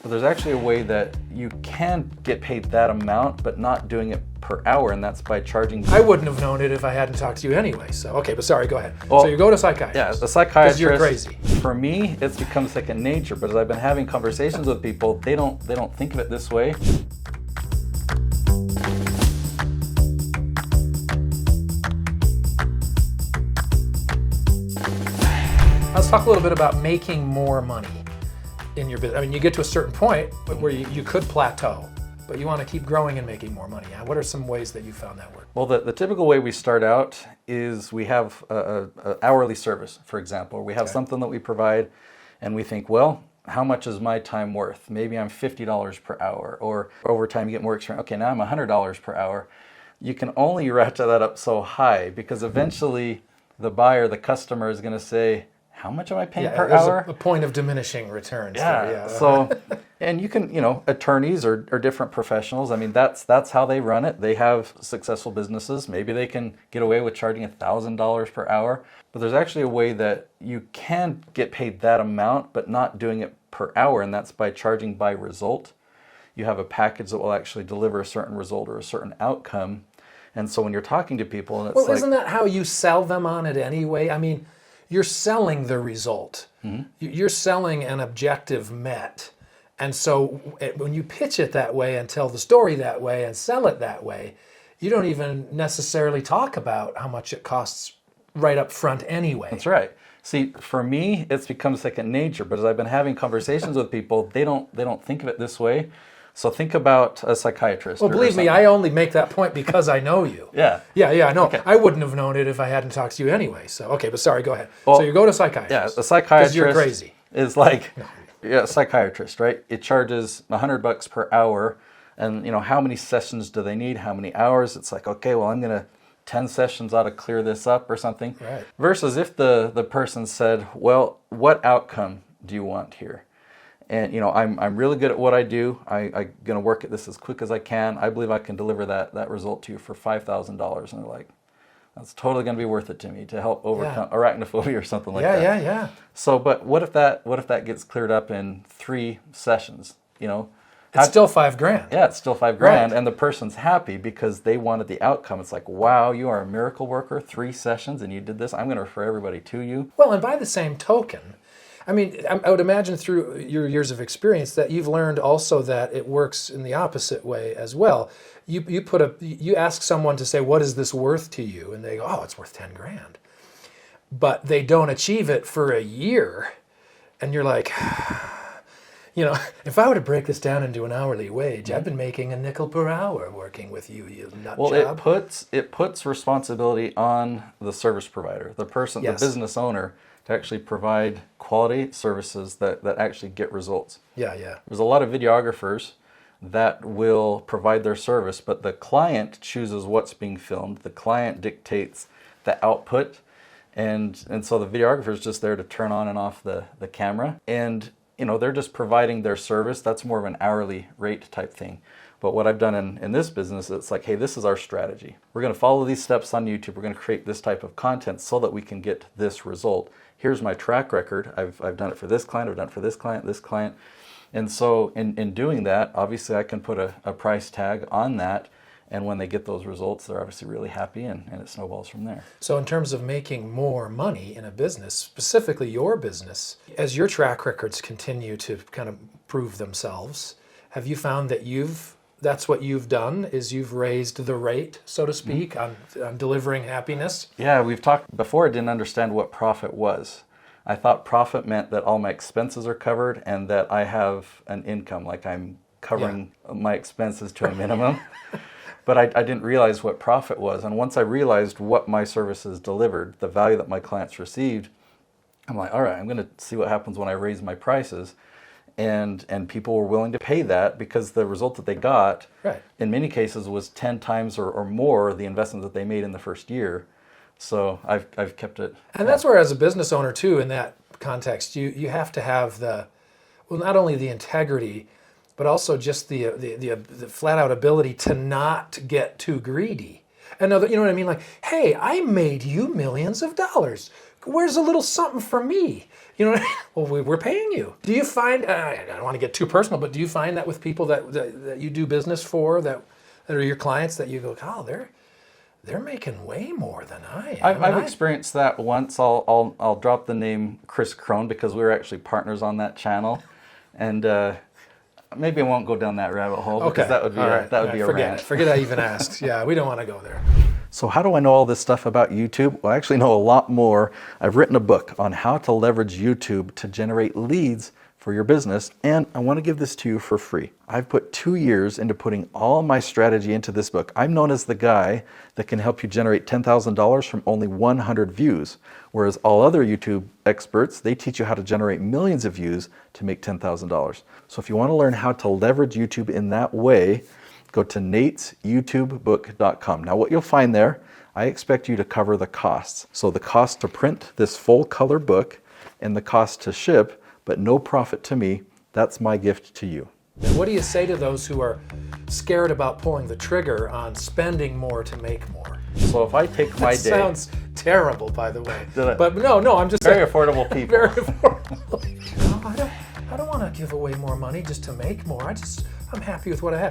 But there's actually a way that you can get paid that amount, but not doing it per hour, and that's by charging. I wouldn't have known it if I hadn't talked to you anyway. So, okay, but sorry, go ahead. Well, so you go to a psychiatrist. Yeah, the psychiatrist. 'Cause you're crazy. For me, it's become second nature. But as I've been having conversations with people, they don't think of it this way. Let's talk a little bit about making more money in your business. I mean, you get to a certain point where you could plateau, but you want to keep growing and making more money. What are some ways that you found that work? Well, the typical way we start out is we have a hourly service, for example. We have something that we provide, and we think, well, how much is my time worth? Maybe I'm $50 per hour, or over time you get more experience. Okay, now I'm $100 per hour. You can only ratchet that up so high because eventually the buyer, the customer is going to say, how much am I paying per hour? A point of diminishing returns. Yeah. There, yeah. So, and you can, attorneys or different professionals. I mean, that's how they run it. They have successful businesses. Maybe they can get away with charging $1,000 per hour. But there's actually a way that you can get paid that amount, but not doing it per hour, and that's by charging by result. You have a package that will actually deliver a certain result or a certain outcome. And so when you're talking to people, and it's isn't that how you sell them on it anyway? I mean, you're selling the result. Mm-hmm. You're selling an objective met. And so when you pitch it that way and tell the story that way and sell it that way, you don't even necessarily talk about how much it costs right up front anyway. That's right. See, for me, it's become second nature. But as I've been having conversations with people, they don't think of it this way. So think about a psychiatrist. Well, believe me, I only make that point because I know you. Yeah. Yeah, I know. Okay. I wouldn't have known it if I hadn't talked to you anyway. So, okay, but sorry, go ahead. Well, so you go to a psychiatrist. Yeah, the psychiatrist. 'Cause you're crazy. Is like, yeah, psychiatrist, right? It charges $100 per hour, and how many sessions do they need? How many hours? It's like, okay, well, 10 sessions ought to clear this up or something. Right. Versus if the person said, well, what outcome do you want here? And I'm really good at what I do. I'm going to work at this as quick as I can. I believe I can deliver that result to you for $5,000. And they're like, that's totally going to be worth it to me to help overcome arachnophobia or something like that. Yeah. So, but what if that gets cleared up in 3 sessions? It's still $5,000. Yeah, it's still $5,000, right. And the person's happy because they wanted the outcome. It's like, wow, you are a miracle worker. 3 sessions, and you did this. I'm going to refer everybody to you. Well, and by the same token, I mean, I would imagine through your years of experience that you've learned also that it works in the opposite way as well. You ask someone to say, what is this worth to you? And they go, oh, it's worth $10,000. But they don't achieve it for a year. And you're like, if I were to break this down into an hourly wage, I've been making a nickel per hour working with you nut well, job. it puts responsibility on the service provider, the person, the business owner, to actually provide quality services that actually get results. Yeah. There's a lot of videographers that will provide their service, but the client chooses what's being filmed. The client dictates the output, and so the videographer is just there to turn on and off the camera. And they're just providing their service. That's more of an hourly rate type thing. But what I've done in this business, it's like, hey, this is our strategy. We're going to follow these steps on YouTube. We're going to create this type of content so that we can get this result. Here's my track record. I've done it for this client. I've done it for this client. And so in doing that, obviously I can put a price tag on that. And when they get those results, they're obviously really happy, and it snowballs from there. So in terms of making more money in a business, specifically your business, as your track records continue to kind of prove themselves, have you found that that's what you've done, is you've raised the rate, so to speak, on delivering happiness? Yeah, we've talked before. I didn't understand what profit was. I thought profit meant that all my expenses are covered and that I have an income, like I'm covering my expenses to a minimum. But I didn't realize what profit was. And once I realized what my services delivered, the value that my clients received, I'm like, all right, I'm going to see what happens when I raise my prices. And people were willing to pay that because the result that they got, in many cases, was 10 times or more the investment that they made in the first year. So I've kept it. And that's where, as a business owner, too, in that context, you have to have not only the integrity, but also just the flat-out ability to not get too greedy. And you know what I mean? Like, hey, I made you millions of dollars. where's a little something for me? You know, well, we're paying you. Do you find, I don't want to get too personal, but do you find that with people that you do business for, that are your clients, that you go, oh, they're making way more than I am? I've experienced that once. I'll drop the name Chris Crone because we were actually partners on that channel, and maybe I won't go down that rabbit hole because that would be a rant. Forget I even asked. Yeah, we don't want to go there. So how do I know all this stuff about YouTube? Well, I actually know a lot more. I've written a book on how to leverage YouTube to generate leads for your business, and I want to give this to you for free. I've put 2 years into putting all my strategy into this book. I'm known as the guy that can help you generate $10,000 from only 100 views, whereas all other YouTube experts, they teach you how to generate millions of views to make $10,000. So if you want to learn how to leverage YouTube in that way, go to natesyoutubebook.com. Now what you'll find there, I expect you to cover the costs. So the cost to print this full color book and the cost to ship, but no profit to me. That's my gift to you. And what do you say to those who are scared about pulling the trigger on spending more to make more? So if I take my day... Sounds terrible, by the way. Did I? But no, I'm just Very saying. affordable people. Very affordable. No, I don't want to give away more money just to make more. I'm happy with what I have.